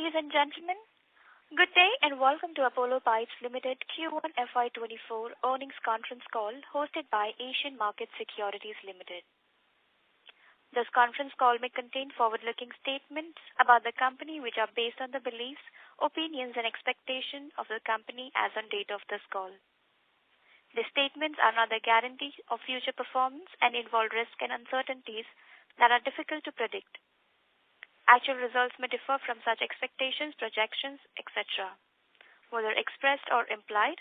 Ladies and gentlemen, good day and welcome to Apollo Pipes Limited Q1 FY2024 earnings conference call hosted by Asian Market Securities Limited. This conference call may contain forward-looking statements about the company which are based on the beliefs, opinions and expectations of the company as on date of this call. The statements are not a guarantee of future performance and involve risks and uncertainties that are difficult to predict. Actual results may differ from such expectations, projections, etc. Whether expressed or implied,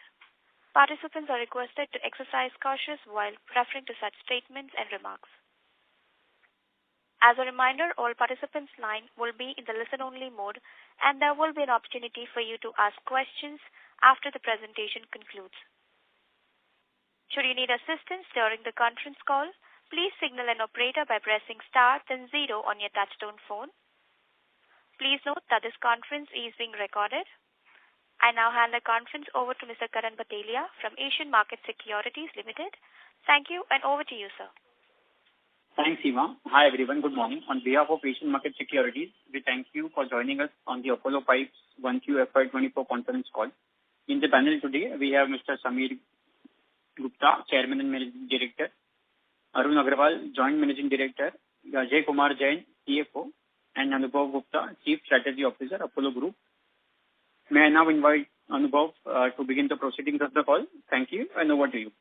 participants are requested to exercise caution while referring to such statements and remarks. As a reminder, all participants' line will be in the listen-only mode and there will be an opportunity for you to ask questions after the presentation concludes. Should you need assistance during the conference call, please signal an operator by pressing star then 0 on your touchtone phone. Please note that this conference is being recorded. I now hand the conference over to Mr. Karan Batelia from Asian Market Securities Limited. Thank you and over to you, sir. Thanks, Seema. Hi everyone, good morning. On behalf of Asian Market Securities, we thank you for joining us on the Apollo Pipes 1Q FY24 conference call. In the panel today, we have Mr. Samir Gupta, Chairman and Managing Director, Arun Agrawal, Joint Managing Director, Ajay Kumar Jain, CFO, and Anubhav Gupta, Chief Strategy Officer, Apollo Group. May I now invite Anubhav to begin the proceedings of the call. Thank you and over to you.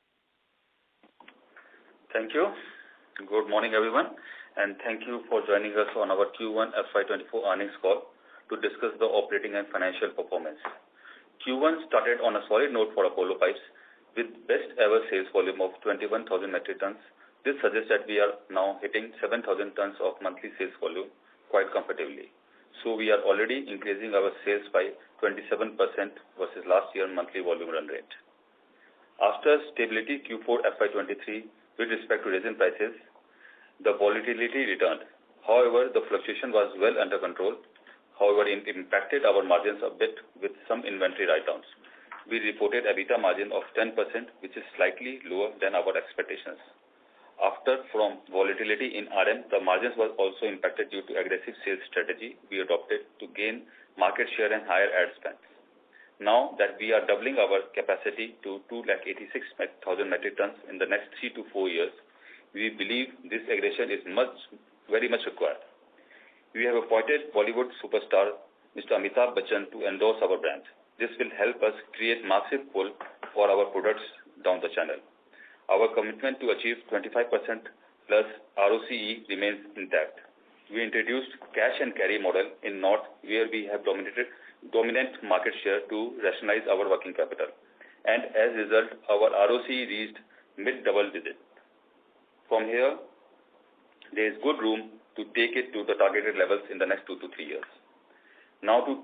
Thank you. Good morning everyone and thank you for joining us on our Q1 FY24 earnings call to discuss the operating and financial performance. Q1 started on a solid note for Apollo Pipes with best ever sales volume of 21,000 metric tons. This suggests that we are now hitting 7,000 tons of monthly sales volume quite comfortably. So we are already increasing our sales by 27% versus last year monthly volume run rate. After stability Q4 FY23 with respect to resin prices, the volatility returned. However, the fluctuation was well under control. However, it impacted our margins a bit with some inventory write-downs. We reported EBITDA margin of 10%, which is slightly lower than our expectations. After from volatility in RM, the margins was also impacted due to aggressive sales strategy we adopted to gain market share and higher ad spend. Now that we are doubling our capacity to 286,000 metric tons in the next 3 to 4 years, we believe this aggression is very much required. We have appointed Bollywood superstar Mr. Amitabh Bachchan to endorse our brand. This will help us create massive pull for our products down the channel. Our commitment to achieve 25% plus ROCE remains intact. We introduced cash and carry model in North where we have dominant market share to rationalize our working capital. And as a result, our ROCE reached mid-double digit. From here, there is good room to take it to the targeted levels in the next 2 to 3 years. Now to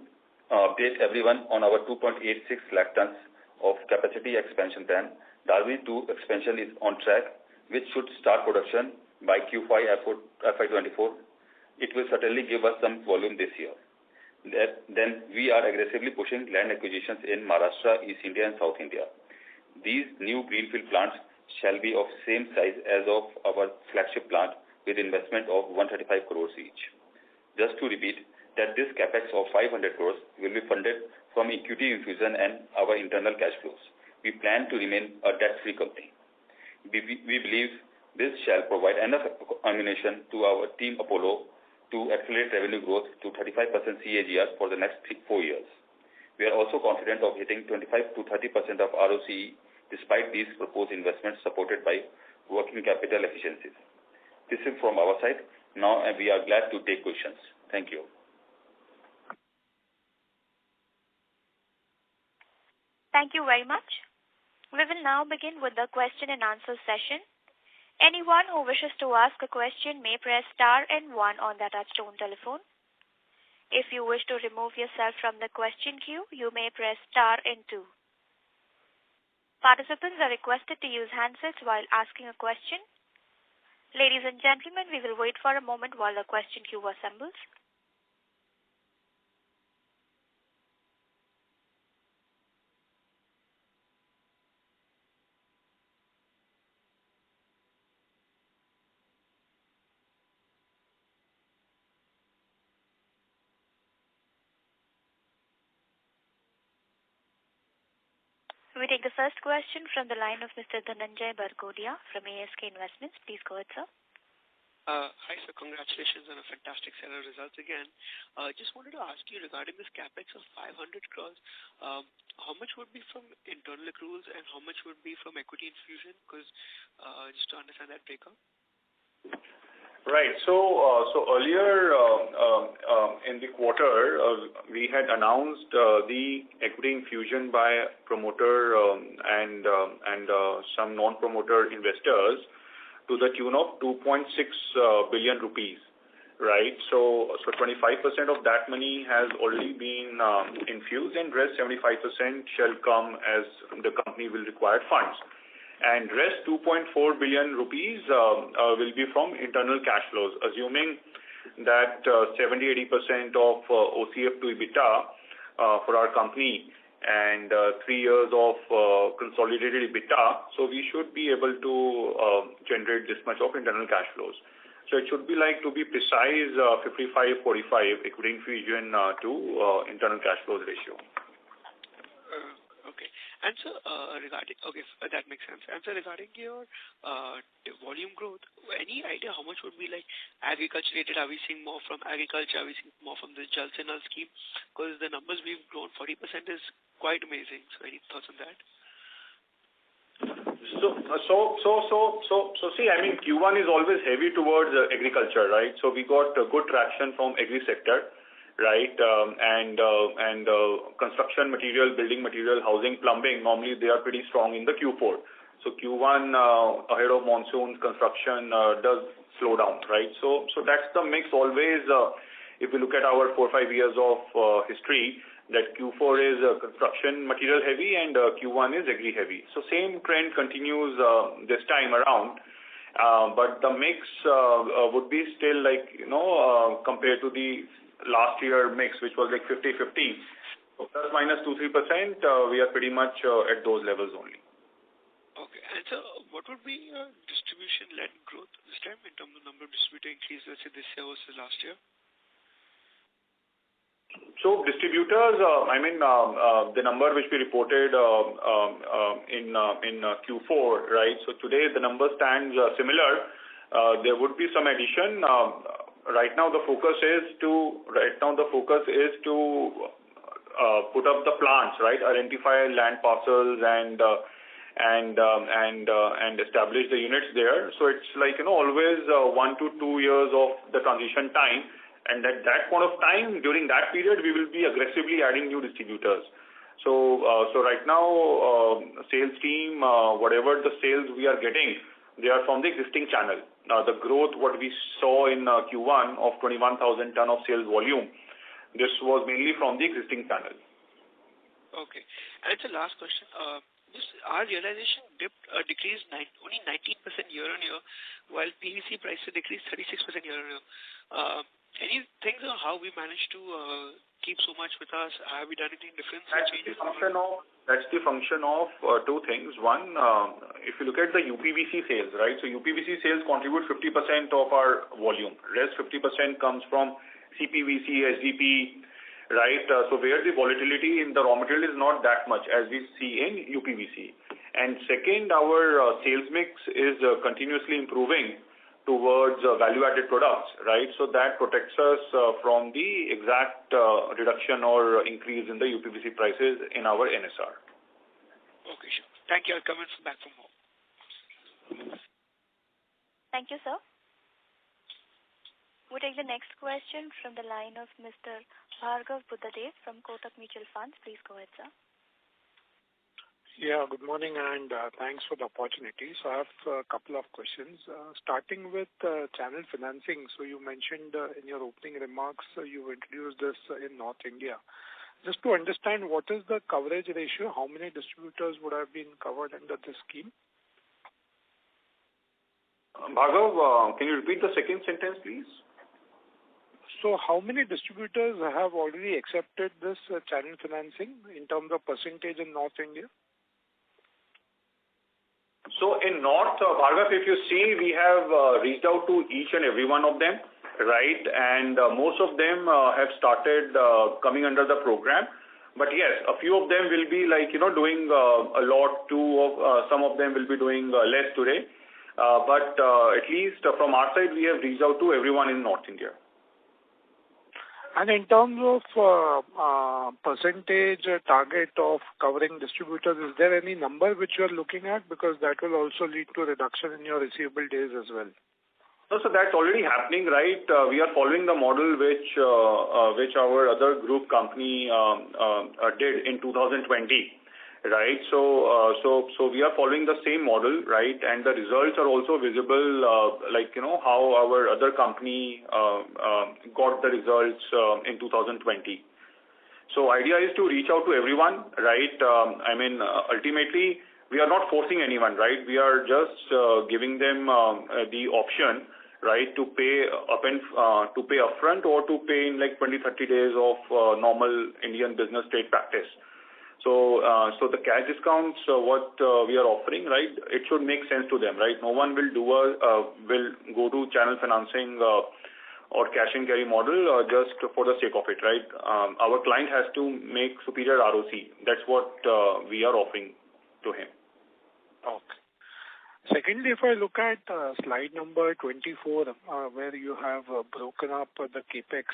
update everyone on our 2.86 lakh tons of capacity expansion plan. Darwin 2 expansion is on track, which should start production by Q5 FY24. It will certainly give us some volume this year. Then we are aggressively pushing land acquisitions in Maharashtra, East India and South India. These new greenfield plants shall be of same size as of our flagship plant with investment of 135 crores each. Just to repeat that this capex of 500 crores will be funded from equity infusion and our internal cash flows. We plan to remain a debt-free company. We believe this shall provide enough ammunition to our team Apollo to accelerate revenue growth to 35% CAGR for the next 4 years. We are also confident of hitting 25 to 30% of ROCE despite these proposed investments supported by working capital efficiencies. This is from our side. Now we are glad to take questions. Thank you. Thank you very much. We will now begin with the question and answer session. Anyone who wishes to ask a question may press star and 1 on their touchtone telephone. If you wish to remove yourself from the question queue, you may press star and 2. Participants are requested to use handsets while asking a question. Ladies and gentlemen, we will wait for a moment while the question queue assembles. We take the first question from the line of Mr. Dhananjay Barkodia from ASK Investments. Please go ahead, sir. Hi, sir. Congratulations on a fantastic set of results again. Just wanted to ask you regarding this capex of 500 crores, how much would be from internal accruals and how much would be from equity infusion? Because just to understand that breakup. Right. So earlier in the quarter, we had announced the equity infusion by promoter and some non-promoter investors to the tune of 2.6 billion rupees, right? So 25% of that money has already been infused, and rest 75% shall come as the company will require funds. And rest 2.4 billion rupees will be from internal cash flows, assuming that 70-80% of OCF to EBITDA for our company and 3 years of consolidated EBITDA. So we should be able to generate this much of internal cash flows. So it should be, like, to be precise, 55-45 equity infusion to internal cash flows ratio. Okay. And so regarding, that makes sense. And so regarding your volume growth, any idea how much would be like agriculture related? Are we seeing more from agriculture? Are we seeing more from the Jal Sinal scheme? Because the numbers we've grown 40% is quite amazing. So any thoughts on that? So see, I mean, Q1 is always heavy towards agriculture, right? So we got good traction from agri sector, right? And construction material, building material, housing, plumbing, normally they are pretty strong in the Q4. So Q1 ahead of monsoon, construction does slow down, right? So that's the mix always. If we look at our 4-5 years of history, that Q4 is construction material heavy and Q1 is agri heavy. So same trend continues this time around, but the mix would be still, like, compared to the last year mix, which was like 50-50. So plus minus 2-3%, we are pretty much at those levels only. Okay. And so what would be your distribution-led growth this time in terms of number of distributor increase, let's say this year versus last year? So distributors, the number which we reported in Q4, right? So today the number stands similar. There would be some addition. Right now the focus is to put up the plants, right? Identify land parcels and establish the units there. So it's like, always 1 to 2 years of the transition time. And at that point of time, during that period, we will be aggressively adding new distributors. So right now, sales team, whatever the sales we are getting, they are from the existing channel. Now, the growth, what we saw in Q1 of 21,000 ton of sales volume, this was mainly from the existing channel. Okay. And it's the last question. Our realization decreased only 19% year on year, while PVC prices decreased 36% year on year. Any things on how we managed to keep so much with us? Have we done anything different? That's the function of two things. One, if you look at the UPVC sales, right? So UPVC sales contribute 50% of our volume. Rest 50% comes from CPVC, SDP, right? So where the volatility in the raw material is not that much as we see in UPVC. And second, our sales mix is continuously improving towards value-added products, right? So that protects us from the exact reduction or increase in the UPVC prices in our NSR. Okay, sure. Thank you. I'll come back for more. Thank you, sir. We'll take the next question from the line of Mr. Bhargav Buddhadev from Kotak Mutual Funds. Please go ahead, sir. Yeah, good morning and thanks for the opportunity. So I have a couple of questions. Starting with channel financing. So you mentioned in your opening remarks, you introduced this in North India. Just to understand, what is the coverage ratio? How many distributors would have been covered under this scheme? Bhargav, can you repeat the second sentence, please? So how many distributors have already accepted this channel financing in terms of percentage in North India? So in North, Bhargav, if you see, we have reached out to each and every one of them, right? And most of them have started coming under the program. But yes, a few of them will be doing a lot too. Some of them will be doing less today. But at least from our side, we have reached out to everyone in North India. And in terms of percentage target of covering distributors, is there any number which you are looking at? Because that will also lead to reduction in your receivable days as well. No, so that's already happening, right? We are following the model which our other group company did in 2020, right? So we are following the same model, right? And the results are also visible, how our other company got the results in 2020. So idea is to reach out to everyone, right? Ultimately, we are not forcing anyone, right? We are just giving them the option, right, to pay upfront or to pay in 20-30 days of normal Indian business trade practice. So the cash discounts, what we are offering, right, it should make sense to them, right? No one will will go to channel financing or cash and carry model just for the sake of it, right? Our client has to make superior ROC. That's what we are offering to him. Okay. Secondly, if I look at slide number 24, where you have broken up the capex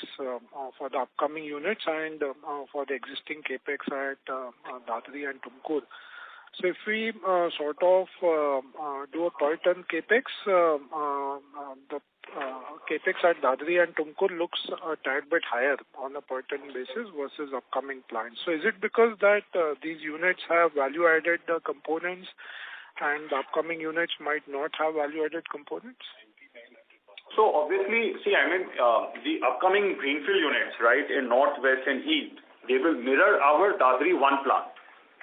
for the upcoming units and for the existing capex at Dadri and Tumkur. So if we sort of do a per ton capex, the capex at Dadri and Tumkur looks a tad bit higher on a per ton basis versus upcoming plans. So is it because that these units have value-added components and the upcoming units might not have value-added components? So obviously, the upcoming greenfield units, right, in North, West and East, they will mirror our Dadri 1 plant,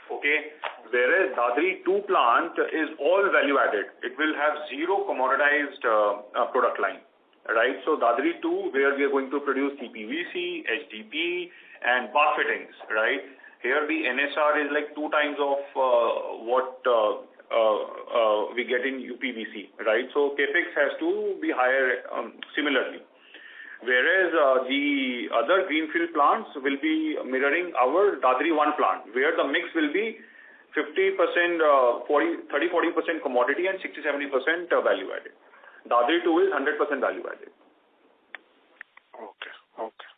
okay? Whereas Dadri 2 plant is all value-added. It will have zero commoditized product line, right? So Dadri 2, where we are going to produce CPVC, HDP and bath fittings, right? Here the NSR is 2 times of what we get in UPVC, right? So capex has to be higher similarly. Whereas the other greenfield plants will be mirroring our Dadri 1 plant, where the mix will be 50%, 30-40% commodity and 60-70% value added. Dadri 2 is 100% value added. Okay.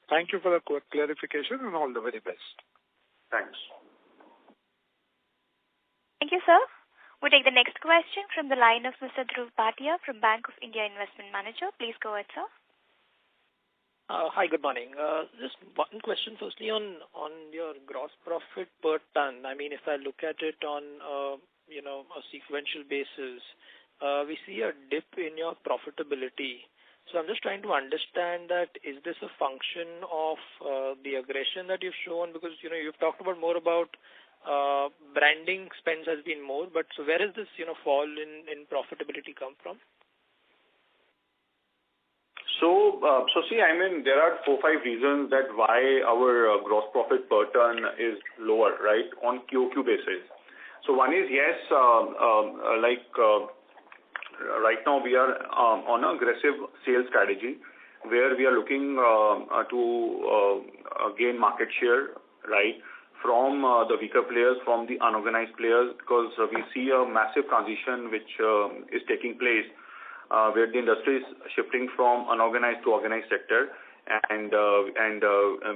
Thank you for the clarification and all the very best. Thanks. Thank you, sir. We take the next question from the line of Mr. Dhruv Bhatia from Bank of India Investment Manager. Please go ahead, sir. Hi, good morning. Just one question firstly on your gross profit per ton. I mean, if I look at it on a sequential basis, we see a dip in your profitability. So I'm just trying to understand that is this a function of the aggression that you've shown? Because you've talked about more about branding spends has been more, but so where is this fall in profitability come from? So see, there are 4-5 reasons that why our gross profit per ton is lower, right, on QOQ basis. So one is, yes, right now we are on an aggressive sales strategy where we are looking to gain market share, right, from the weaker players, from the unorganized players, because we see a massive transition which is taking place where the industry is shifting from unorganized to organized sector, and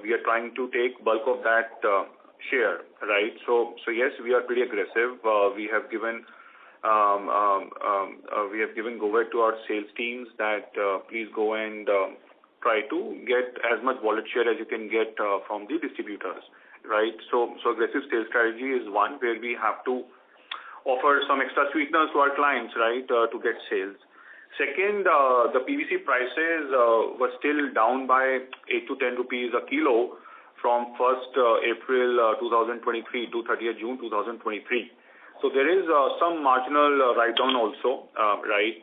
we are trying to take bulk of that share, right? So yes, we are pretty aggressive. We have given go ahead to our sales teams that please go and try to get as much wallet share as you can get from the distributors, right? So aggressive sales strategy is one where we have to offer some extra sweeteners to our clients, right, to get sales. Second, the PVC prices were still down by 8 to 10 rupees a kilo from 1st April 2023 to 30th June 2023. So there is some marginal write-down also, right?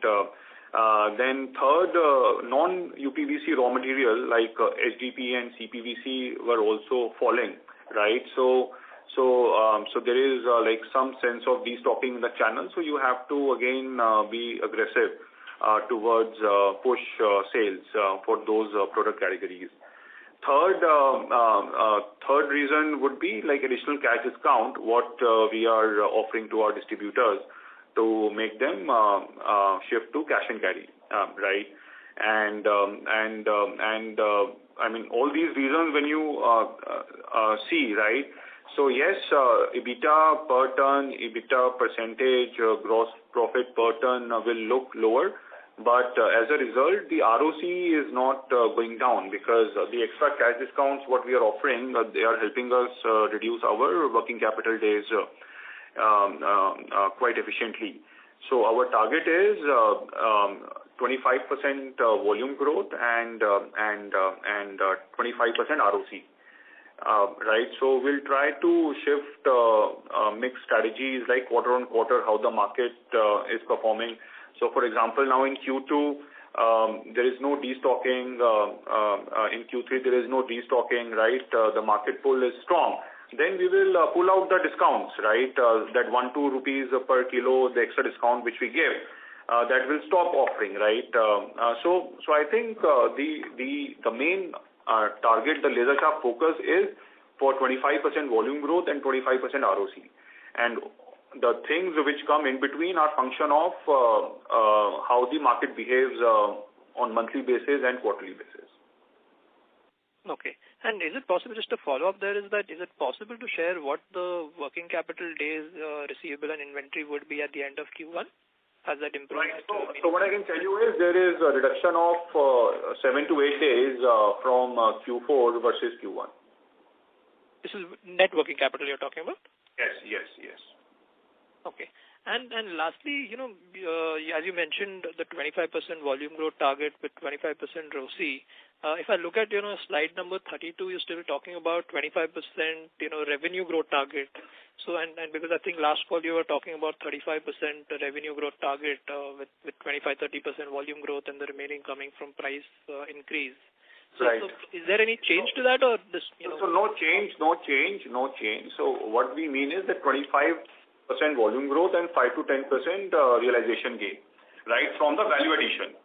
Then third, non-UPVC raw material like HDP and CPVC were also falling, right? So there is some sense of destocking in the channel. So you have to again be aggressive towards push sales for those product categories. Third reason would be like additional cash discount, what we are offering to our distributors to make them shift to cash and carry, right? And I mean, all these reasons when you see, right? So yes, EBITDA per ton, EBITDA percentage, gross profit per ton will look lower. But as a result, the ROC is not going down because the extra cash discounts what we are offering, they are helping us reduce our working capital days quite efficiently. So our target is 25% volume growth and 25% ROC. Right. So we'll try to shift mixed strategies like quarter on quarter how the market is performing. So, for example, now in Q2, there is no destocking. In Q3, there is no destocking, right? The market pull is strong. Then we will pull out the discounts, right? That 1-2 rupees per kilo, the extra discount which we give, that will stop offering, right? So I think the main target, the laser sharp focus is for 25% volume growth and 25% ROC. And the things which come in between are function of how the market behaves on monthly basis and quarterly basis. Okay. And is it possible, just to follow up there, is it possible to share what the working capital days receivable and inventory would be at the end of Q1? Has that improved? Right. So what I can tell you is there is a reduction of 7 to 8 days from Q4 versus Q1. This is net working capital you're talking about? Yes. Okay. And lastly, as you mentioned, the 25% volume growth target with 25% ROC. If I look at, slide number 32, you're still talking about 25%, revenue growth target. So, and because I think last call you were talking about 35% revenue growth target with 25-30% volume growth and the remaining coming from price increase. So, right. So is there any change to that or this? So no change. So what we mean is that 25% volume growth and 5 to 10% realization gain, right, from the value addition.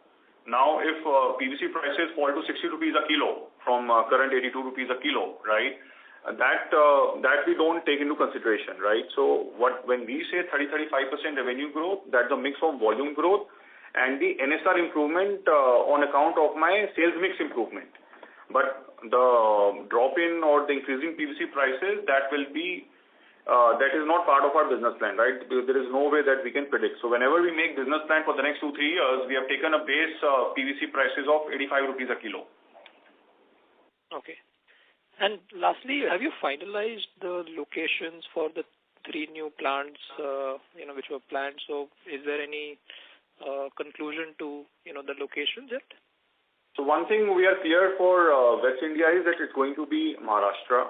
Now, if PVC prices fall to 60 rupees a kilo from current 82 rupees a kilo, right, that we don't take into consideration, right? So when we say 30-35% revenue growth, that's a mix of volume growth and the NSR improvement on account of my sales mix improvement. But the drop in or the increasing PVC prices, that will be that is not part of our business plan, right? Because there is no way that we can predict. So whenever we make business plan for the next 2-3 years, we have taken a base PVC prices of 85 rupees a kilo. Okay. And lastly, have you finalized the locations for the 3 new plants, which were planned? So is there any conclusion to, the locations yet? So one thing we are clear for West India is that it's going to be Maharashtra,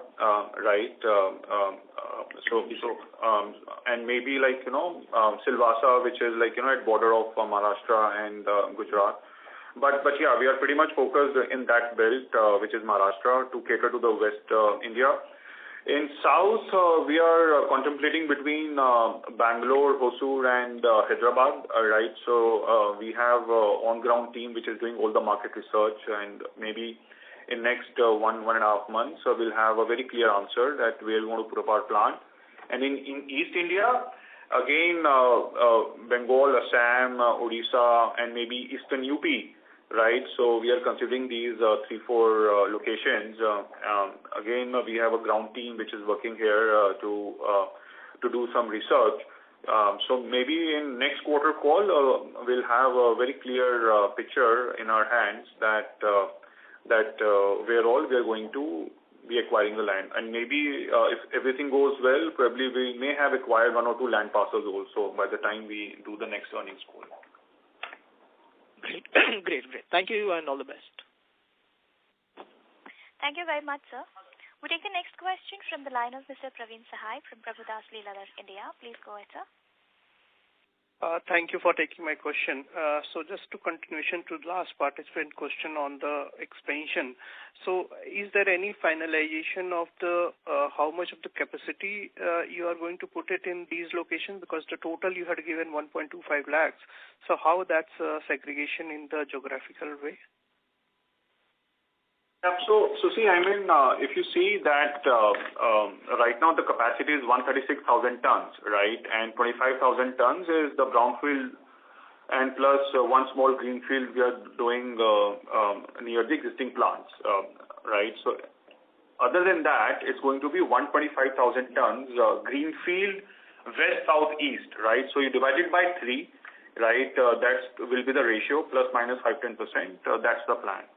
right? And maybe like, Silvassa, which is like, at border of Maharashtra and Gujarat. But yeah, we are pretty much focused in that belt, which is Maharashtra, to cater to the West India. In South, we are contemplating between Bangalore, Hosur, and Hyderabad, right? So we have on-ground team which is doing all the market research, and maybe in next 1.5 months, we'll have a very clear answer that we want to put up our plant. And in East India, again, Bengal, Assam, Odisha, and maybe Eastern UP, right? So we are considering these 3-4 locations. Again, we have a ground team which is working here to do some research. So maybe in next quarter call, we'll have a very clear picture in our hands that where all we are going to be acquiring the land. And maybe if everything goes well, probably we may have acquired 1 or 2 land parcels also by the time we do the next earnings call. Great. Thank you and all the best. Thank you very much, sir. We take the next question from the line of Mr. Praveen Sahai from Prabhudas Lilladher, India. Please go ahead, sir. Thank you for taking my question. So just to continuation to the last participant question on the expansion. So is there any finalization of the how much of the capacity you are going to put it in these locations? Because the total you had given 1.25 lakhs. So how that's segregation in the geographical way? Yeah, so see, if you see that right now the capacity is 136,000 tons, right, and 25,000 tons is the brownfield, and plus one small greenfield we are doing near the existing plants, right. So other than that, it's going to be 125,000 tons greenfield west south east, right. So you divide it by 3, right. That will be the ratio, plus minus 5-10%. That's the plan.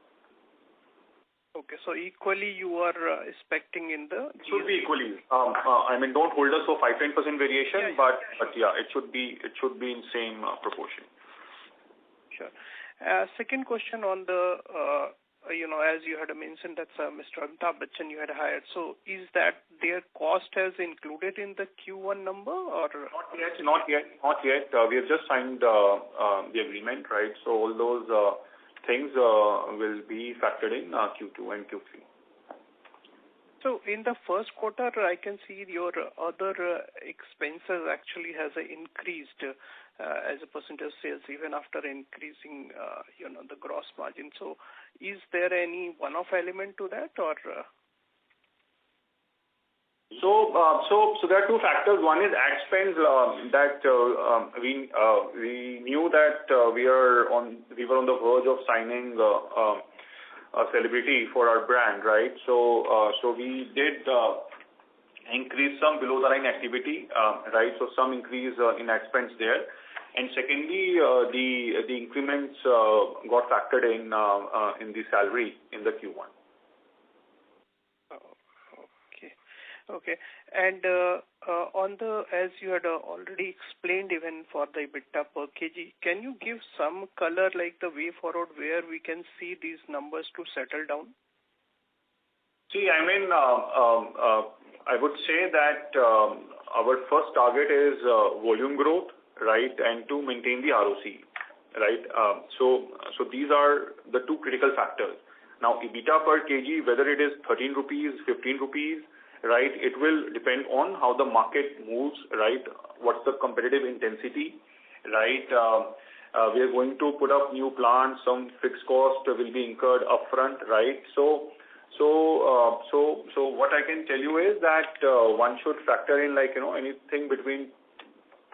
Okay, so equally you are expecting in the... It should be equally. Don't hold us for 5-10% variation, but yeah, it should be in same proportion. Sure. Second question on the, as you had mentioned that Mr. Amitabh Bachchan you had hired. So is that their cost has included in the Q1 number or? Not yet. We have just signed the agreement, right? So all those things will be factored in Q2 and Q3. So in the first quarter, I can see your other expenses actually has increased as a percentage of sales even after increasing, the gross margin. So is there any one-off element to that or? So there are two factors. One is ad spends that we knew that we were on the verge of signing a celebrity for our brand, right? So we did increase some below the line activity, right? So some increase in ad spends there, and secondly, the increments got factored in the salary in the Q1. Okay. And on the, as you had already explained, even for the EBITDA per kg, can you give some color like the way forward where we can see these numbers to settle down? See, I would say that our first target is volume growth, right, and to maintain the ROC, right. So these are the two critical factors. Now, EBITDA per kg, whether it is 13 rupees, 15 rupees, right, it will depend on how the market moves, right, what's the competitive intensity, right. We are going to put up new plants, some fixed cost will be incurred upfront, right. So what I can tell you is that one should factor in anything between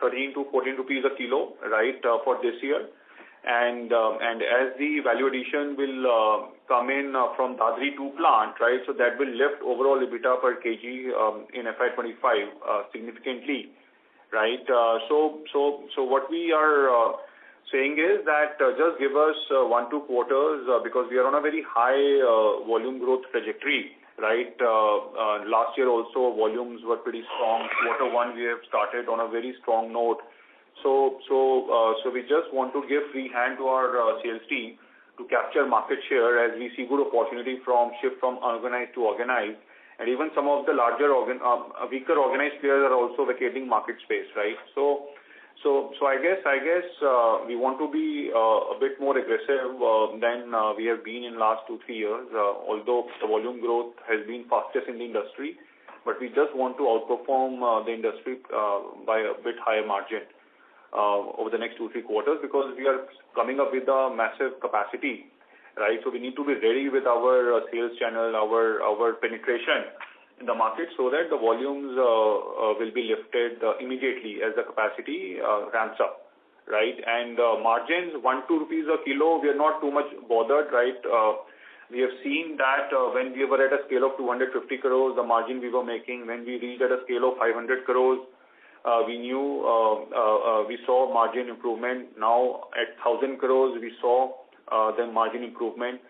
13 to 14 rupees a kilo, right, for this year. And as the value addition will come in from Dadri 2 plant, right, so that will lift overall EBITDA per kg in FY25 significantly, right. So what we are saying is that just give us 1-2 quarters because we are on a very high volume growth trajectory, right. Last year also volumes were pretty strong. Q1 we have started on a very strong note. So we just want to give free hand to our sales team to capture market share as we see good opportunity from shift from unorganized to organized, and even some of the larger weaker organized players are also vacating market space, right? So I guess we want to be a bit more aggressive than we have been in last 2-3 years. Although the volume growth has been fastest in the industry, but we just want to outperform the industry by a bit higher margin over the next 2-3 quarters because we are coming up with a massive capacity, right? So we need to be ready with our sales channel, our penetration in the market so that the volumes will be lifted immediately as the capacity ramps up, right? And margins, 1-2 rupees a kilo, we are not too much bothered, right? We have seen that when we were at a scale of 250 crores, the margin we were making, when we reached at a scale of 500 crores, we saw margin improvement. Now at 1,000 crores, we saw the margin improvement.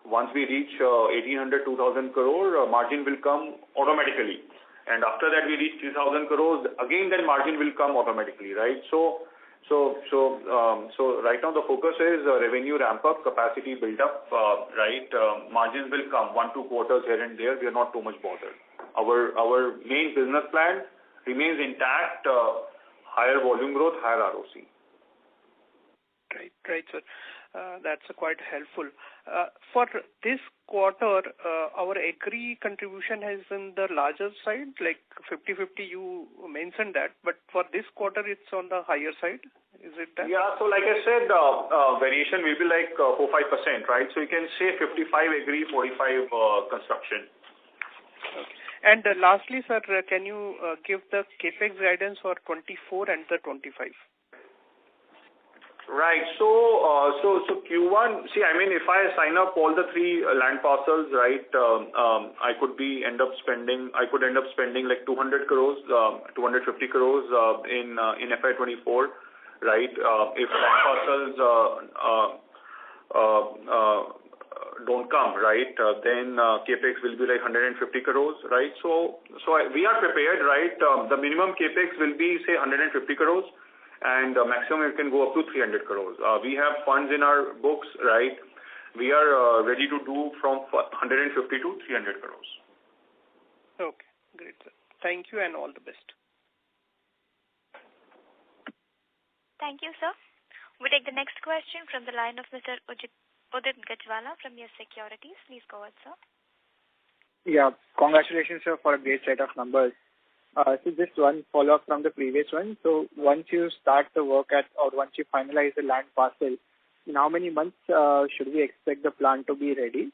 Once we reach 1,800, 2,000 crore, margin will come automatically. And after that, we reach 3,000 crores, again, then margin will come automatically, right? So right now the focus is revenue ramp up, capacity build up, right? Margins will come 1-2 quarters here and there. We are not too much bothered. Our main business plan remains intact, higher volume growth, higher ROC. Right, sir. That's quite helpful. For this quarter, our agri contribution has in the larger side, like 50-50, you mentioned that, but for this quarter, it's on the higher side. Is it that? Yeah, so like I said, variation will be like 4-5%, right? So you can say 55 agri, 45 construction. Okay. And lastly, sir, can you give the capex guidance for 24 and the 25? Right. So Q1. See, I mean, if I sign up all the 3 land parcels, right, I could end up spending like 200 crores, 250 crores in FY24, right? If land parcels don't come, right, then capex will be like 150 crores, right? So we are prepared, right? The minimum capex will be say 150 crores. And maximum it can go up to 300 crores. We have funds in our books, right? We are ready to do from 150 to 300 crores. Okay, great, sir. Thank you and all the best. Thank you, sir. We take the next question from the line of Mr. Udit Gajwala from Yes Securities. Please go ahead, sir. Yeah, congratulations, sir, for a great set of numbers. So just one follow-up from the previous one. So once you start the work or once you finalize the land parcel, in how many months should we expect the plant to be ready?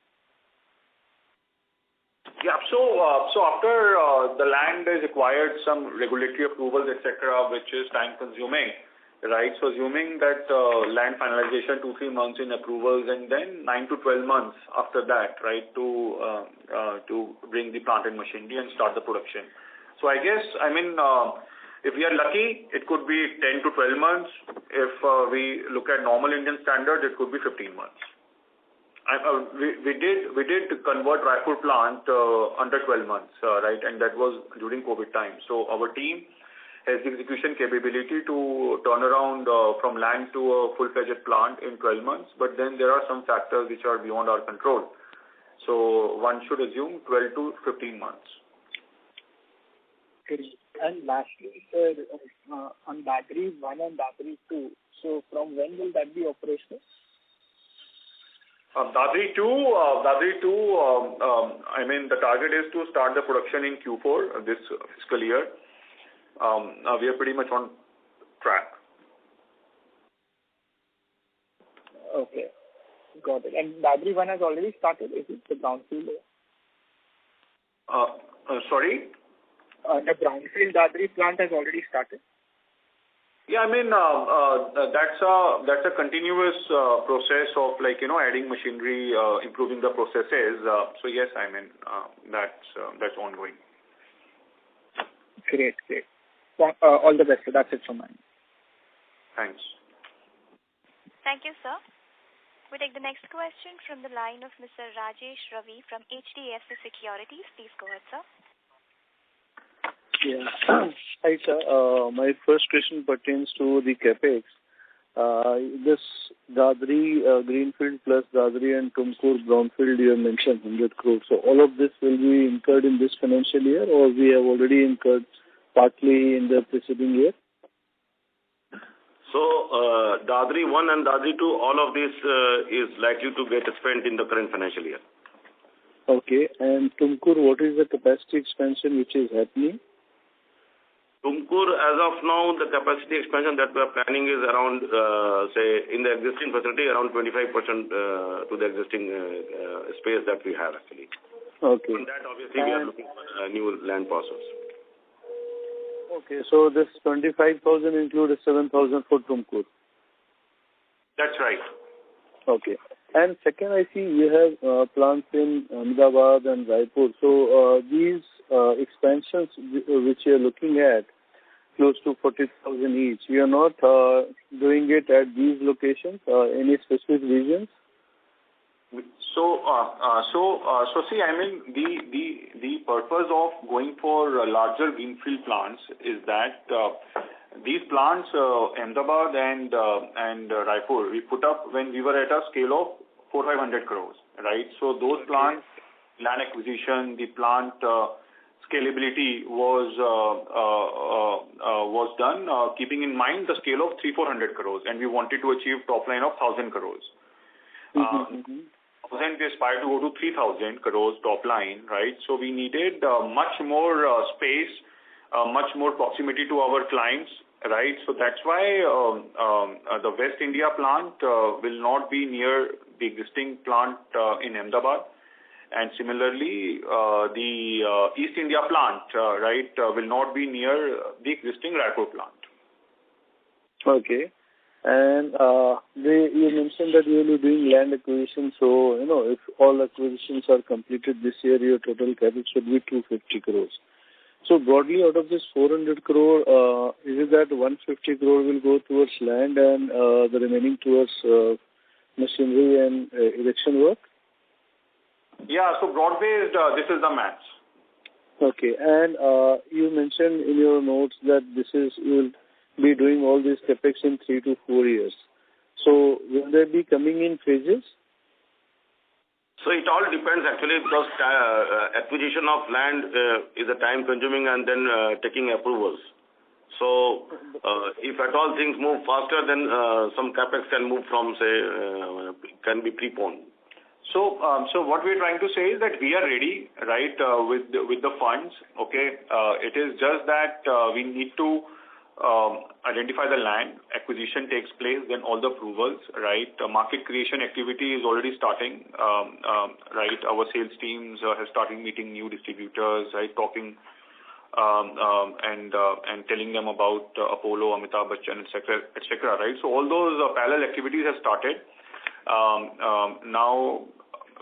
Yeah, so after the land is acquired, some regulatory approvals, etc., which is time-consuming, right? So assuming that land finalization 2-3 months in approvals, and then 9 to 12 months after that, right, to bring the plant and machinery and start the production. So I guess, I mean, if we are lucky, it could be 10 to 12 months. If we look at normal Indian standard, it could be 15 months. We did convert Raipur plant under 12 months, right, and that was during COVID time. So our team has the execution capability to turn around from land to a full-fledged plant in 12 months, but then there are some factors which are beyond our control. So one should assume 12 to 15 months. Okay. And lastly, sir, on Dadri 1 and Dadri 2, so from when will that be operational? Dadri 2, I mean, the target is to start the production in Q4 this fiscal year. We are pretty much on track. Okay, got it. And Dadri 1 has already started, is it, the brownfield? Sorry? The brownfield Dadri plant has already started? Yeah, I mean, that's a continuous process of adding machinery, improving the processes. So yes, I mean, that's ongoing. Great. All the best. So that's it from mine. Thanks. Thank you, sir. We take the next question from the line of Mr. Rajesh Ravi from HDFC Securities. Please go ahead, sir. Yeah. Hi, sir. My first question pertains to the capex. This Dadri Greenfield plus Dadri and Tumkur Brownfield, you have mentioned 100 crores. So all of this will be incurred in this financial year, or we have already incurred partly in the preceding year? So Dadri 1 and Dadri 2, all of this is likely to get spent in the current financial year. Okay. And Tumkur, what is the capacity expansion which is happening? Tumkur, as of now, the capacity expansion that we are planning is around, say, in the existing facility, around 25% to the existing space that we have, actually. Okay. On that, obviously, we are looking for new land parcels. Okay, so this 25,000 includes 7,000 for Tumkur. That's right. Okay. And second, I see you have plants in Ahmedabad and Raipur. So these expansions which you are looking at, close to 40,000 each, you are not doing it at these locations, any specific reasons? So see, I mean, the purpose of going for larger greenfield plants is that these plants, Ahmedabad and Raipur, we put up when we were at a scale of 400-500 crores, right? So those plants, land acquisition, the plant scalability was done keeping in mind the scale of 300-400 crores, and we wanted to achieve top line of 1,000 crores. 1,000 we aspire to go to 3,000 crores top line, right? So we needed much more space, much more proximity to our clients, right? So that's why the West India plant will not be near the existing plant in Ahmedabad. And similarly, the East India plant, will not be near the existing Raipur plant. Okay. And you mentioned that you will be doing land acquisition. So, if all acquisitions are completed this year, your total capital should be 250 crores. So, broadly, out of this 400 crore, is it that 150 crore will go towards land and the remaining towards machinery and erection work? Yeah, so broad-based, this is the maths. Okay. And you mentioned in your notes that you will be doing all these capex in 3 to 4 years. So will they be coming in phases? So it all depends actually, because acquisition of land is a time consuming and then taking approvals. So if at all things move faster, then some capex can move from, can be preponed. So what we're trying to say is that we are ready, right, with the funds. Okay, it is just that we need to identify the land, acquisition takes place, then all the approvals, right? Market creation activity is already starting, right? Our sales teams have started meeting new distributors, right? Talking and telling them about Apollo, Amitabh Bachchan, etc., right? So all those parallel activities have started. Now,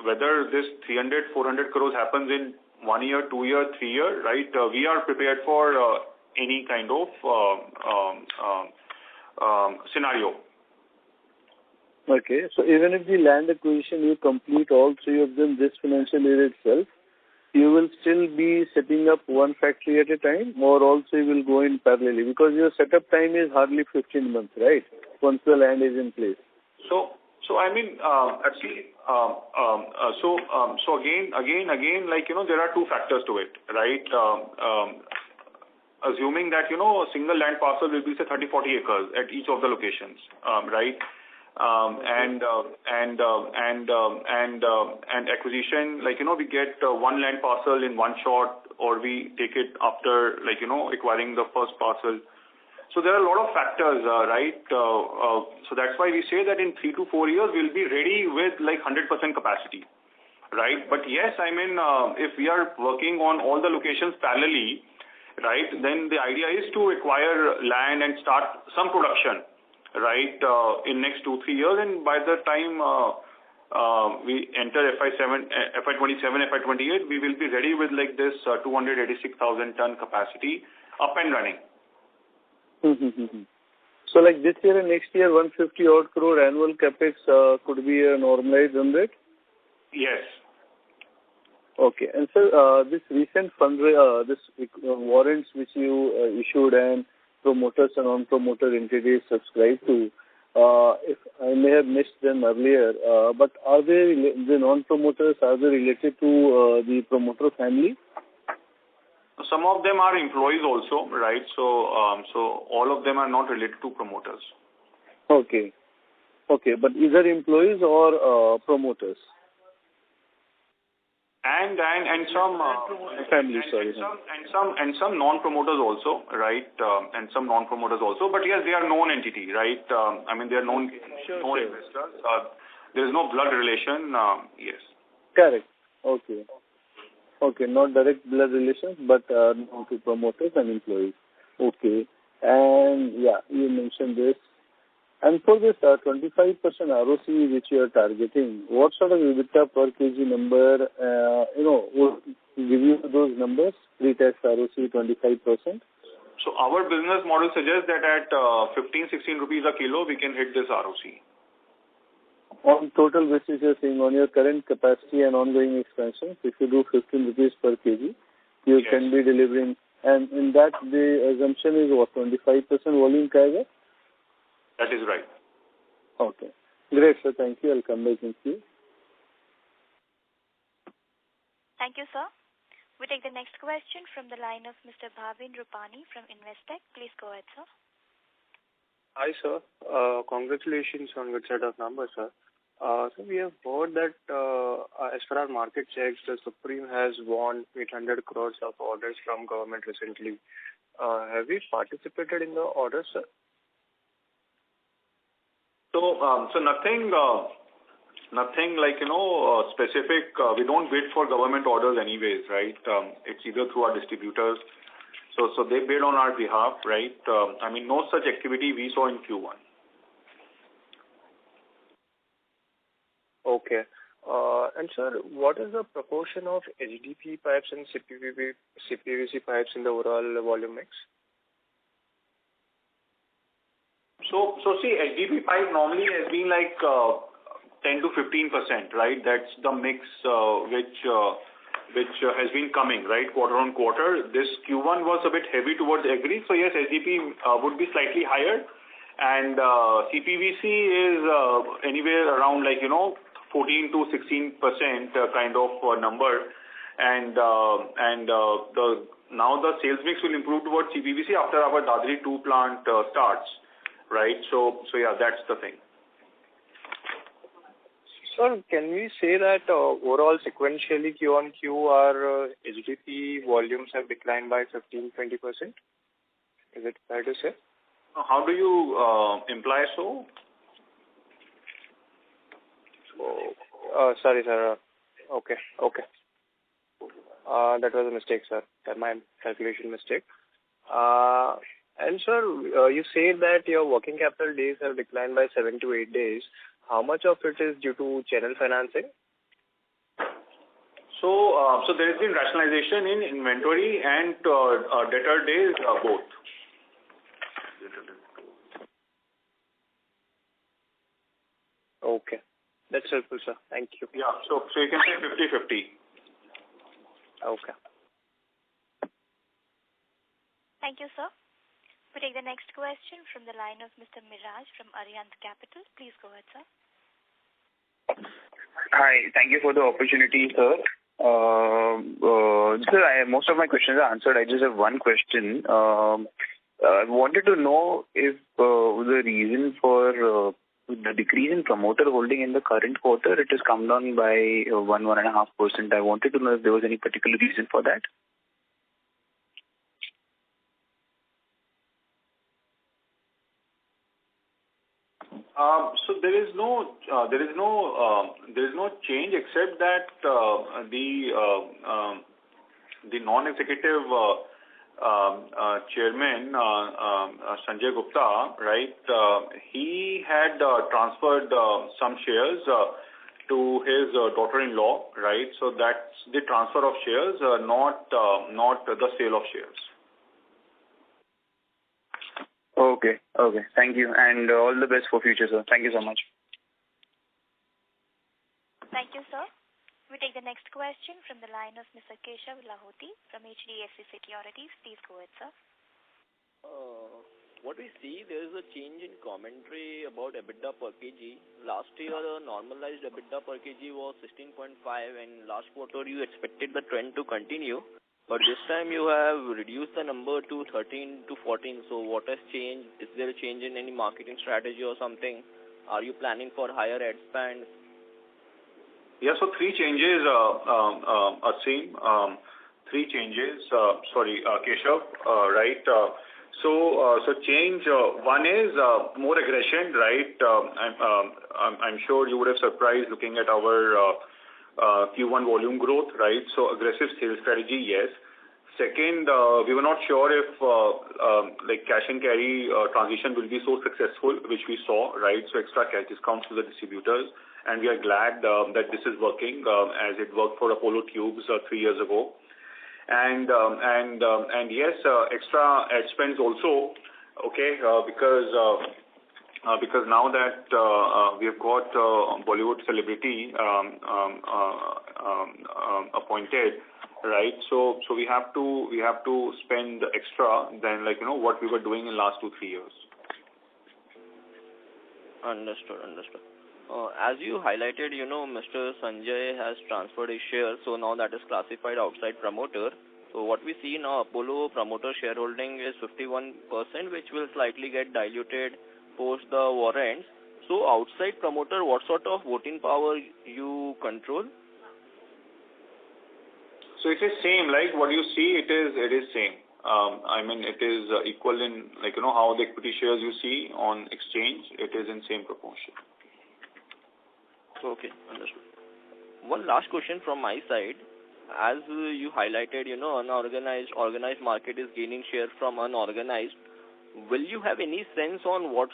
whether this 300-400 crores happens in 1 year, 2 year, 3 year, right? We are prepared for any kind of scenario. Okay, so even if the land acquisition you complete all 3 of them this financial year itself, you will still be setting up one factory at a time, or also you will go in parallelly, because your setup time is hardly 15 months, right? Once the land is in place. So I mean, actually, so again, like, there are 2 factors to it, right? Assuming that, a single land parcel will be, say, 30-40 acres at each of the locations, right? And acquisition, like, we get one land parcel in one shot, or we take it after, like, acquiring the first parcel. So there are a lot of factors, right? So that's why we say that in 3 to 4 years, we'll be ready with like 100% capacity, right? But yes, I mean, if we are working on all the locations parallelly, right, then the idea is to acquire land and start some production, right, in next 2-3 years. And by the time we enter FY27, FY28, we will be ready with like this 286,000 ton capacity up and running. So like this year and next year, 150 odd crore annual capex could be a normalized run rate? Yes. Okay. And so this recent warrants which you issued and promoters and non-promoter entities subscribed to, if I may have missed them earlier, but are they, the non-promoters, are they related to the promoter family? Some of them are employees also, right? So all of them are not related to promoters. Okay. Okay, but either employees or promoters? And some family, sorry. And some non-promoters also, right? And some non-promoters also. But yes, they are known entity, right? I mean, they are known investors. There is no blood relation. Yes. Correct. Okay. Okay, not direct blood relations, but known to promoters and employees. Okay. And yeah, you mentioned this. And for this 25% ROC which you are targeting, what sort of EBITDA per kg number, will give you those numbers, pre-tax ROC 25%? So our business model suggests that at 15-16 rupees a kilo, we can hit this ROC. On total basis, you're saying on your current capacity and ongoing expansion, if you do 15 rupees per kg, you Yes. can be delivering. And in that, the assumption is what, 25% volume carrier? That is right. Okay. Great, sir. Thank you. I'll come back and see you. Thank you, sir. We take the next question from the line of Mr. Bhavin Rupani from Investec. Please go ahead, sir. Hi, sir. Congratulations on good set of numbers, sir. So we have heard that as per our market checks, the Supreme has won 800 crores of orders from government recently. Have we participated in the orders, sir? So nothing like, specific. We don't bid for government orders anyways, right? It's either through our distributors. So they bid on our behalf, right? No such activity we saw in Q1. Okay. And sir, what is the proportion of HDPE pipes and CPVC pipes in the overall volume mix? So see, HDPE pipe normally has been like 10 to 15%, right? That's the mix which has been coming, right, quarter on quarter. This Q1 was a bit heavy towards agri, so yes, HDPE would be slightly higher, and CPVC is anywhere around 14 to 16% kind of number, and now the sales mix will improve towards CPVC after our Dadri 2 plant starts, right? So yeah, that's the thing. Sir, can we say that overall sequentially Q on Q our HDPE volumes have declined by 15-20%? Is it fair to say? How do you imply so? Sorry, sir. Okay. That was a mistake, sir. My calculation mistake. And sir, you said that your working capital days have declined by 7 to 8 days. How much of it is due to channel financing? So there has been rationalization in inventory and debtor days both. Okay. That's helpful, sir. Thank you. Yeah. So you can say 50-50. Okay. Thank you, sir. We take the next question from the line of Mr. Miraj from Arihant Capital. Please go ahead, sir. Hi. Thank you for the opportunity, sir. Sir, most of my questions are answered. I just have one question. I wanted to know if the reason for the decrease in promoter holding in the current quarter, it has come down by 1.5%. I wanted to know if there was any particular reason for that. So there is no change except that the non-executive chairman Sanjay Gupta, right? He had transferred some shares to his daughter-in-law, right? So that's the transfer of shares, not the sale of shares. Okay. Thank you, and all the best for future, sir. Thank you so much. Thank you, sir. We take the next question from the line of Mr. Keshav Lahoti from HDFC Securities. Please go ahead, sir. What we see, there is a change in commentary about EBITDA per kg. Last year, the normalized EBITDA per kg was 16.5, and last quarter you expected the trend to continue. But this time you have reduced the number to 13 to 14. So what has changed? Is there a change in any marketing strategy or something? Are you planning for higher ad spend? Yeah, so three changes, Asim. Three changes. Keshav, right? So change one is more aggression, right? I'm sure you would have surprised looking at our Q1 volume growth, right? So aggressive sales strategy, yes. Second, we were not sure if cash and carry transition will be so successful, which we saw, right? So extra cash discounts to the distributors, and we are glad that this is working as it worked for Apollo Tubes 3 years ago. And yes, extra ad spends also, okay, because now that we have got Bollywood celebrity appointed, right? So we have to spend extra than what we were doing in last 2-3 years. Understood. As you highlighted, Mr. Sanjay has transferred his shares, so now that is classified outside promoter. So what we see now, Apollo promoter shareholding is 51%, which will slightly get diluted post the warrants. So outside promoter, what sort of voting power you control? So it is same, like what you see, it is same. It is equal in, how the equity shares you see on exchange, it is in same proportion. Okay, understood. One last question from my side. As you highlighted, organized market is gaining share from unorganized. Will you have any sense on what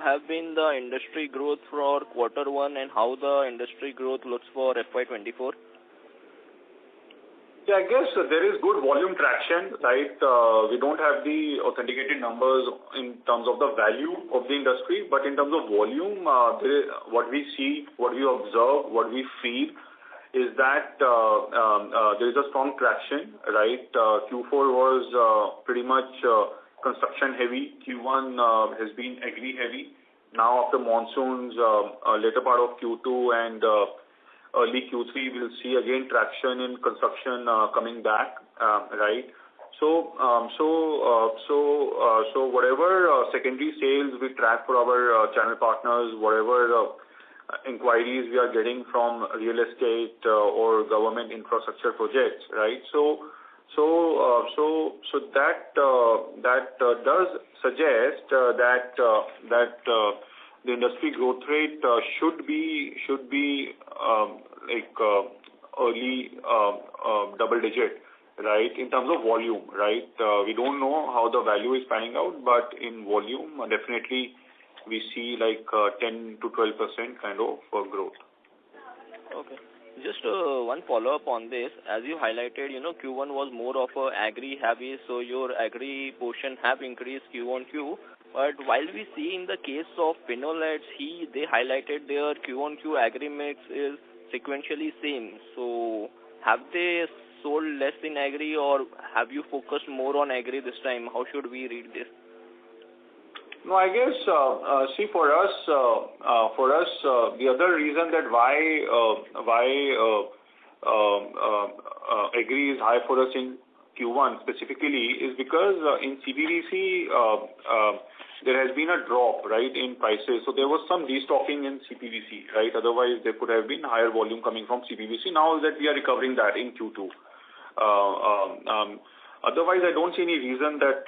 have been the industry growth for quarter one and how the industry growth looks for FY24? Yeah, I guess there is good volume traction, right? We don't have the authenticated numbers in terms of the value of the industry, but in terms of volume, what we see, what we observe, what we feel is that there is a strong traction, right? Q4 was pretty much construction heavy. Q1 has been agri heavy. Now after monsoons, later part of Q2 and early Q3, we'll see again traction in construction coming back, right? So whatever secondary sales we track for our channel partners, whatever inquiries we are getting from real estate or government infrastructure projects, right? So that does suggest that the industry growth rate should be early double digit, right, in terms of volume, right? We don't know how the value is panning out, but in volume, definitely we see 10 to 12% kind of growth. Okay. Just one follow-up on this. As you highlighted, Q1 was more of a agri heavy, so your agri portion have increased Q1Q. But while we see in the case of phenolates, they highlighted their Q1Q agri mix is sequentially same. So have they sold less in agri or have you focused more on agri this time? How should we read this? No, I guess, see for us, the other reason that why agri is high for us in Q1 specifically is because in CPVC, there has been a drop, right, in prices. So there was some destocking in CPVC, right? Otherwise, there could have been higher volume coming from CPVC. Now that we are recovering that in Q2. Otherwise, I don't see any reason that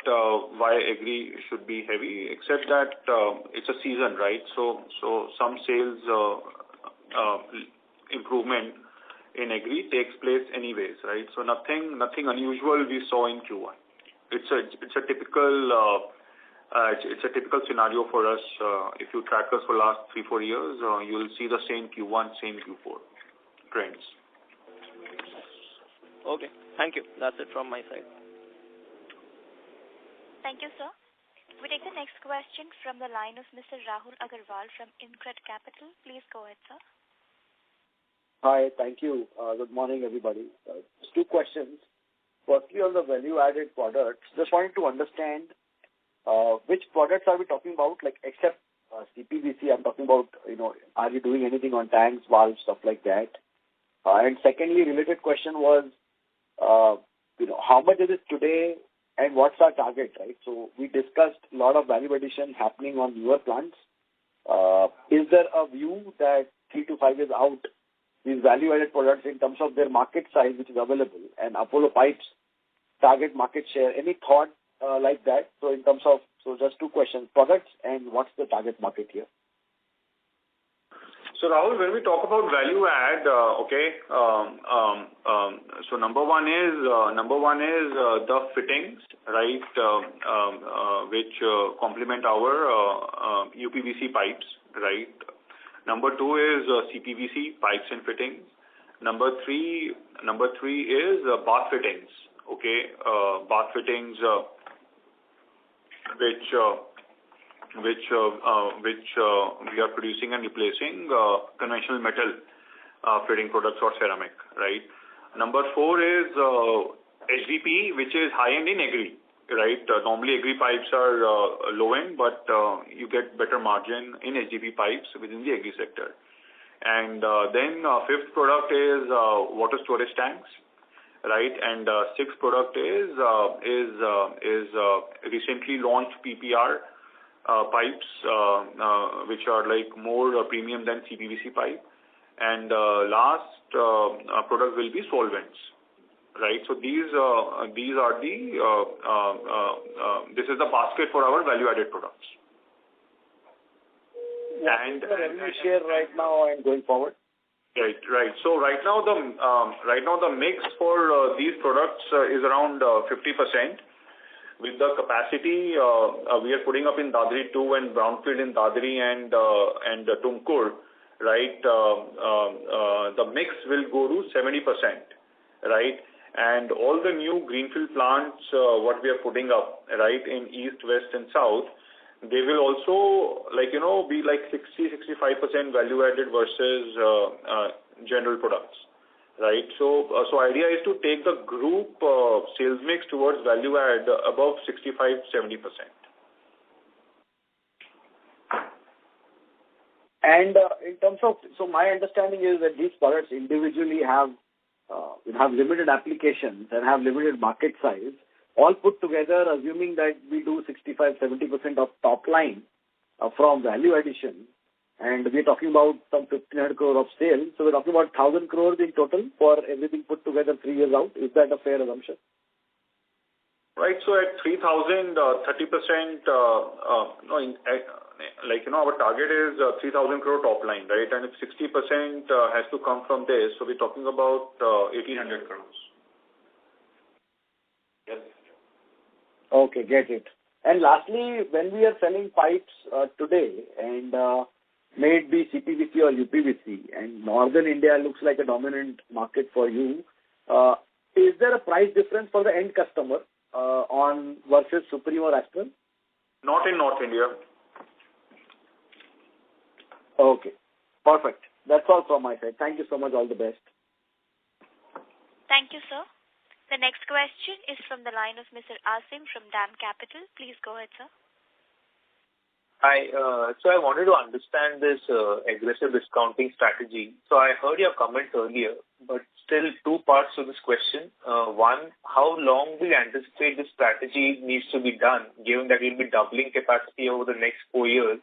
why agri should be heavy, except that it's a season, right? So some sales improvement in agri takes place anyways, right? So nothing unusual we saw in Q1. It's a typical scenario for us. If you track us for last 3-4 years, you will see the same Q1, same Q4 trends. Okay, thank you. That's it from my side. Thank you, sir. We take the next question from the line of Mr. Rahul Agarwal from InCred Capital. Please go ahead, sir. Hi, thank you. Good morning, everybody. Just two questions. Firstly, on the value-added products, just wanted to understand which products are we talking about, like except CPVC, I'm talking about, are you doing anything on tanks, valves, stuff like that? And secondly, related question was, how much is it today and what's our target, right? So we discussed a lot of value addition happening on newer plants. Is there a view that 3 to 5 years out, these value-added products in terms of their market size, which is available, and Apollo Pipes target market share, any thought like that? So in terms of, just two questions, products and what's the target market here? So Rahul, when we talk about value add, so number one is the fittings, right, which complement our UPVC pipes, right. Number two is CPVC pipes and fittings. Number three is bath fittings, bath fittings, which we are producing and replacing conventional metal fitting products or ceramic, right? Number four is HDP, which is high-end in agri, right? Normally agri pipes are low-end, but you get better margin in HDP pipes within the agri sector. And then fifth product is water storage tanks, right? And sixth product is recently launched PPR, pipes, which are like more premium than CPVC pipe. And last product will be solvents, right? So these are the this is the basket for our value-added products. And the revenue share right now and going forward. Right. So right now the mix for these products is around 50%. With the capacity we are putting up in Dadri 2 and brownfield in Dadri and Tumkur, right? The mix will go to 70%, right? And all the new greenfield plants what we are putting up, right, in east, west, and south, they will also be like 60-65% value added versus general products. Right. So idea is to take the group sales mix towards value add above 65-70%. And in terms of, so my understanding is that these products individually have limited applications and have limited market size. All put together, assuming that we do 65-70% of top line from value addition, and we're talking about some 1,500 crore of sales. So we're talking about 1,000 crores in total for everything put together 3 years out. Is that a fair assumption? Right. So at 3,000, 30%, our target is 3,000 crore top line, right? And if 60% has to come from this, so we're talking about 1,800 crores. Yes. Okay, get it. And lastly, when we are selling pipes today and may it be CPVC or UPVC, and Northern India looks like a dominant market for you, is there a price difference for the end customer on versus Supreme or Astral? Not in North India. Okay, perfect. That's all from my side. Thank you so much. All the best. Thank you, sir. The next question is from the line of Mr. Asim from DAM Capital. Please go ahead, sir. Hi. So I wanted to understand this aggressive discounting strategy. So I heard your comment earlier, but still two parts to this question. One, how long do you anticipate this strategy needs to be done, given that you'll be doubling capacity over the next 4 years?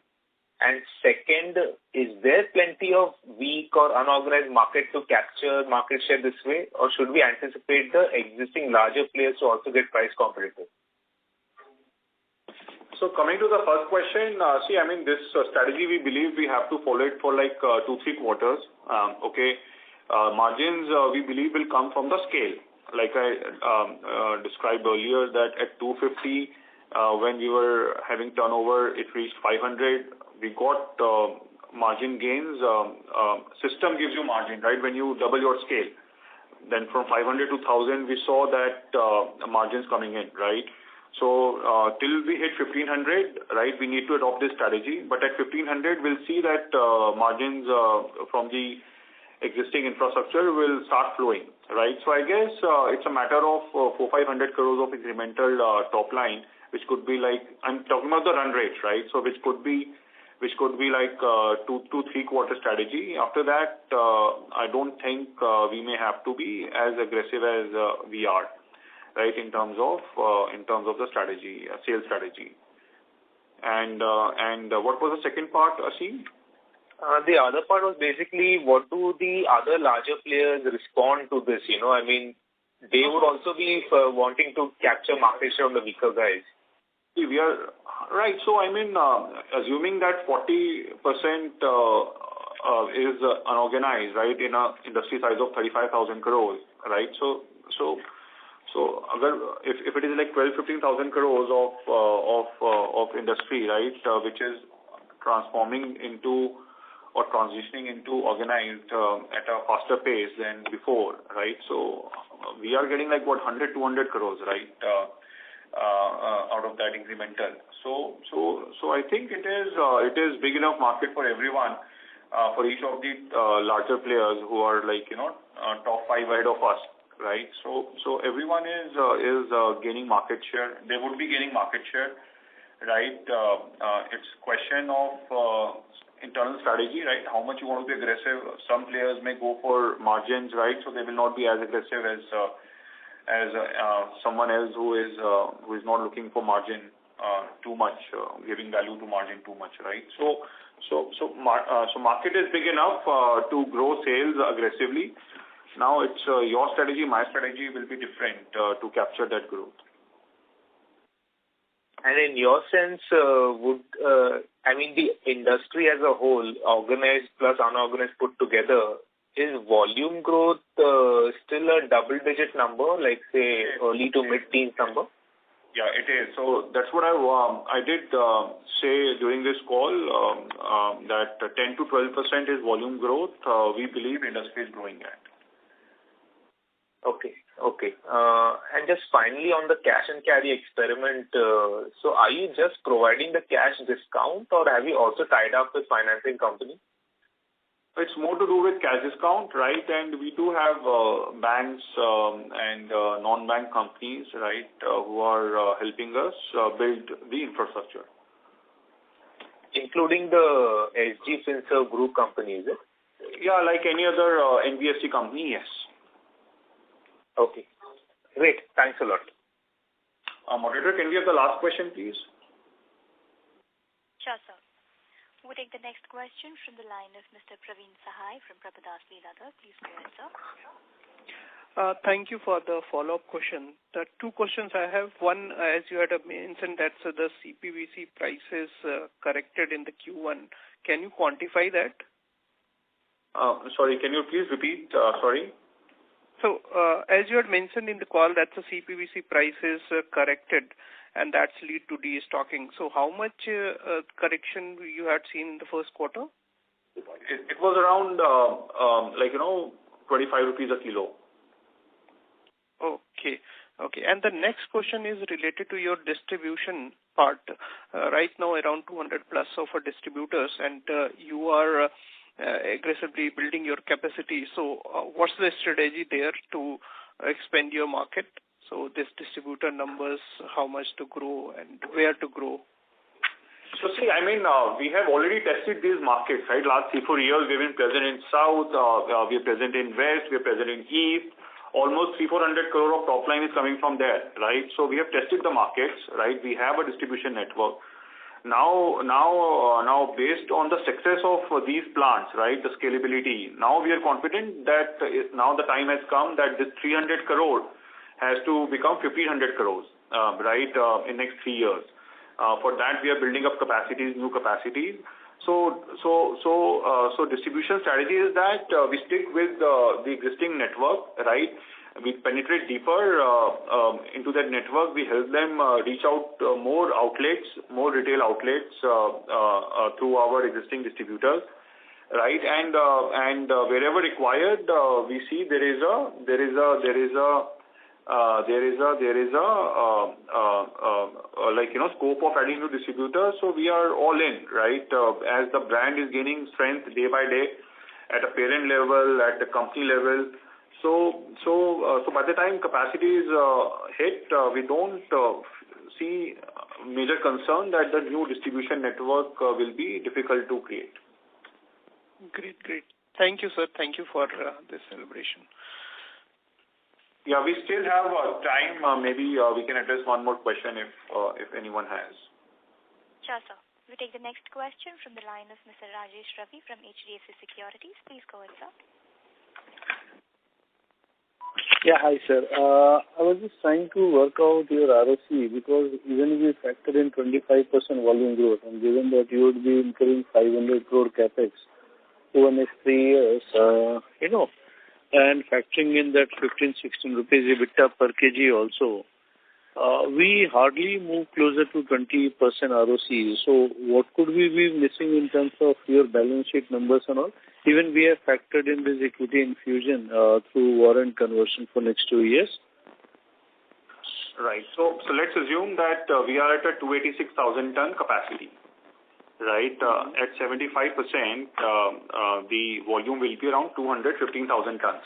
And second, is there plenty of weak or unorganized market to capture market share this way, or should we anticipate the existing larger players to also get price competitive? So coming to the first question, this strategy we believe we have to follow it for like 2-3 quarters. Margins we believe will come from the scale. Like I described earlier that at 250, when we were having turnover, it reached 500. We got margin gains. System gives you margin, right? When you double your scale. Then from 500 to 1,000, we saw that margins coming in, right? So till we hit 1,500, right, we need to adopt this strategy. But at 1,500, we'll see that margins from the existing infrastructure will start flowing, right? So I guess it's a matter of 400-500 crores of incremental top line, which could be like, I'm talking about the run rate, right? So which could be like 2-3 quarter strategy. After that, I don't think we may have to be as aggressive as we are. Right, in terms of the strategy, sales strategy, and what was the second part, Asim? The other part was basically what do the other larger players respond to this? They would also be wanting to capture market share from the weaker guys. We are right. So assuming that 40% is unorganized, right, in a industry size of 35,000 crores, right? So if it is like 12-15,000 crores of industry, right, which is transforming into or transitioning into organized at a faster pace than before, right? So we are getting like 100-200 crores, right, out of that incremental. So I think it is big enough market for everyone, for each of the larger players who are like top 5 ahead of us. Right, so everyone is gaining market share. They would be gaining market share, right? It's question of internal strategy, right? How much you want to be aggressive. Some players may go for margins, right? So they will not be as aggressive as someone else who is not looking for margin, too much, giving value to margin too much, right? So market is big enough to grow sales aggressively. Now it's your strategy, my strategy will be different to capture that growth. And in your sense, the industry as a whole, organized plus unorganized put together, is volume growth still a double-digit number, like say early to mid-teens number? Yeah, it is. So that's what I did say during this call, that 10 to 12% is volume growth. We believe industry is growing at. Okay. And just finally on the cash and carry experiment, so are you just providing the cash discount or have you also tied up with financing company? It's more to do with cash discount, right? And we do have banks and non-bank companies, right, who are helping us build the infrastructure. Including the SG Finserv group company, is it? Yeah, like any other NBFC company, yes. Okay. Great. Thanks a lot. Moderator, can we have the last question, please? Sure, sir. We'll take the next question from the line of Mr. Praveen Sahai from Prabhudas Lilladher. Please go ahead, sir. Thank you for the follow-up question. The two questions I have. One, as you had mentioned that the CPVC prices corrected in the Q1. Can you quantify that? Sorry, can you please repeat? Sorry. So, as you had mentioned in the call that the CPVC prices corrected, and that's lead to destocking. So how much correction you had seen in the first quarter? It was around 25 rupees a kilo. Okay. And the next question is related to your distribution part. Right now around 200 plus of distributors, and you are aggressively building your capacity. So what's the strategy there to expand your market? So this distributor numbers, how much to grow and where to grow? So see, we have already tested these markets, right? Last 3-4 years, we've been present in South, we are present in West, we are present in East. Almost 300-400 crore of top line is coming from there, right? So we have tested the markets, right? We have a distribution network. Now, based on the success of these plants, right, the scalability, now we are confident that now the time has come that this 300 crore has to become 1,500 crores, right, in next 3 years. For that, we are building up capacities, new capacities. So distribution strategy is that we stick with the existing network, right? We penetrate deeper into that network. We help them reach out more outlets, more retail outlets through our existing distributors, right? And wherever required, we see there is a scope of adding new distributors. So we are all in, right? As the brand is gaining strength day by day at a parent level, at the company level. So by the time capacity is hit, we don't see major concern that the new distribution network will be difficult to create. Great. Thank you, sir. Thank you for this celebration. Yeah, we still have time. Maybe we can address one more question if anyone has. Sure, sir. We take the next question from the line of Mr. Rajesh Ravi from HDFC Securities. Please go ahead, sir. Yeah, hi, sir. I was just trying to work out your ROC because even if you factor in 25% volume growth and given that you would be incurring 500 crore capex over the next 3 years, and factoring in that 15-16 rupees EBITDA per kg also, we hardly move closer to 20% ROC. So what could we be missing in terms of your balance sheet numbers and all? Even we have factored in this equity infusion through warrant conversion for next 2 years. Right. So let's assume that we are at a 286,000 ton capacity. Right, at 75%, the volume will be around 215,000 tons.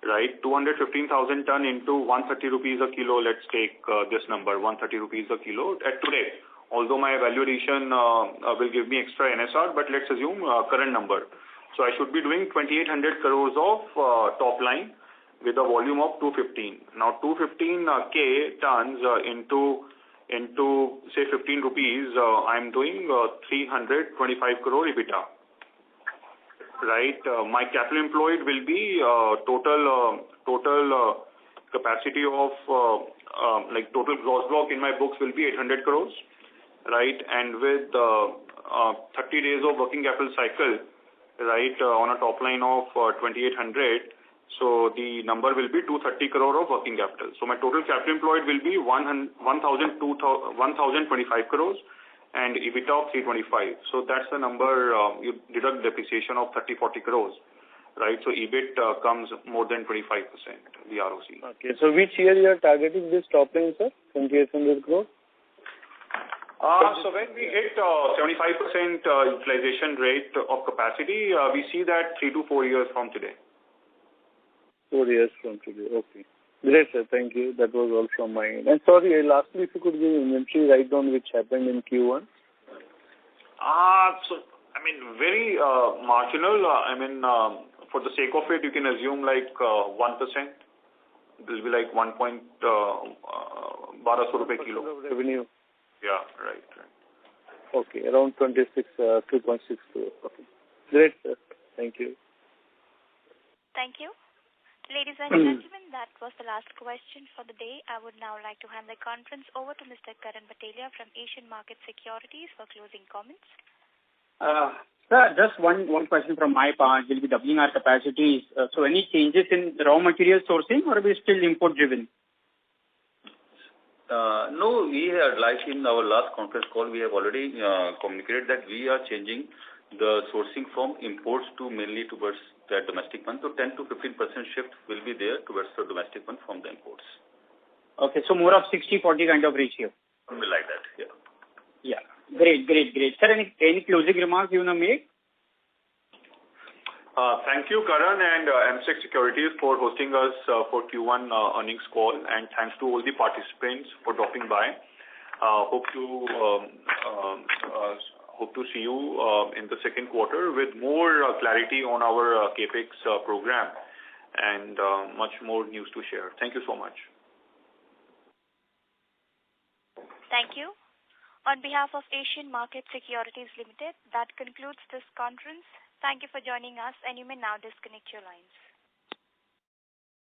Right, 215,000 ton into 130 rupees a kilo. Let's take this number, 130 rupees a kilo at today. Although my valuation will give me extra NSR, but let's assume current number. So I should be doing 2,800 crores of top line with a volume of 215. Now 215K tons into into, say, 15 rupees, I'm doing 325 crore EBITDA. Right? My capital employed will be total capacity of total gross block in my books will be 800 crores. Right? And with 30 days of working capital cycle, right, on a top line of 2,800, so the number will be 230 crore of working capital. So my total capital employed will be 1,025 crores and EBITDA of 325. So that's the number, you deduct depreciation of 30-40 crores, right? So EBIT comes more than 25%, the ROC. Okay, so which year you are targeting this top line, sir, 2,800 crores? So when we hit 75% utilization rate of capacity, we see that 3 to 4 years from today. 4 years from today, okay. Great, sir. Thank you. That was all from my end. And sorry, lastly, if you could give inventory write-down which happened in Q1. So, I mean, very marginal. For the sake of it, you can assume like 1%. It will be like 1.12 rupees kilo. Revenue. Yeah, right. Okay, around 2.6 crore. Okay. Great, sir. Thank you. Thank you. Ladies and gentlemen, that was the last question for the day. I would now like to hand the conference over to Mr. Karan Batelia from Asian Market Securities for closing comments. Sir, just one question from my part. We'll be doubling our capacities. So any changes in raw material sourcing, or are we still import driven? No, we have, like in our last conference call, we have already communicated that we are changing the sourcing from imports to mainly towards the domestic one. So 10 to 15% shift will be there towards the domestic one from the imports. Okay, so more of 60-40 kind of ratio. Something like that, yeah. Yeah, great. Sir, any closing remarks you want to make? Thank you, Karan and M6 Securities for hosting us for Q1 earnings call, and thanks to all the participants for dropping by. Hope to see you in the second quarter with more clarity on our CAPEX program and much more news to share. Thank you so much. Thank you. On behalf of Asian Market Securities Limited, that concludes this conference. Thank you for joining us, and you may now disconnect your lines.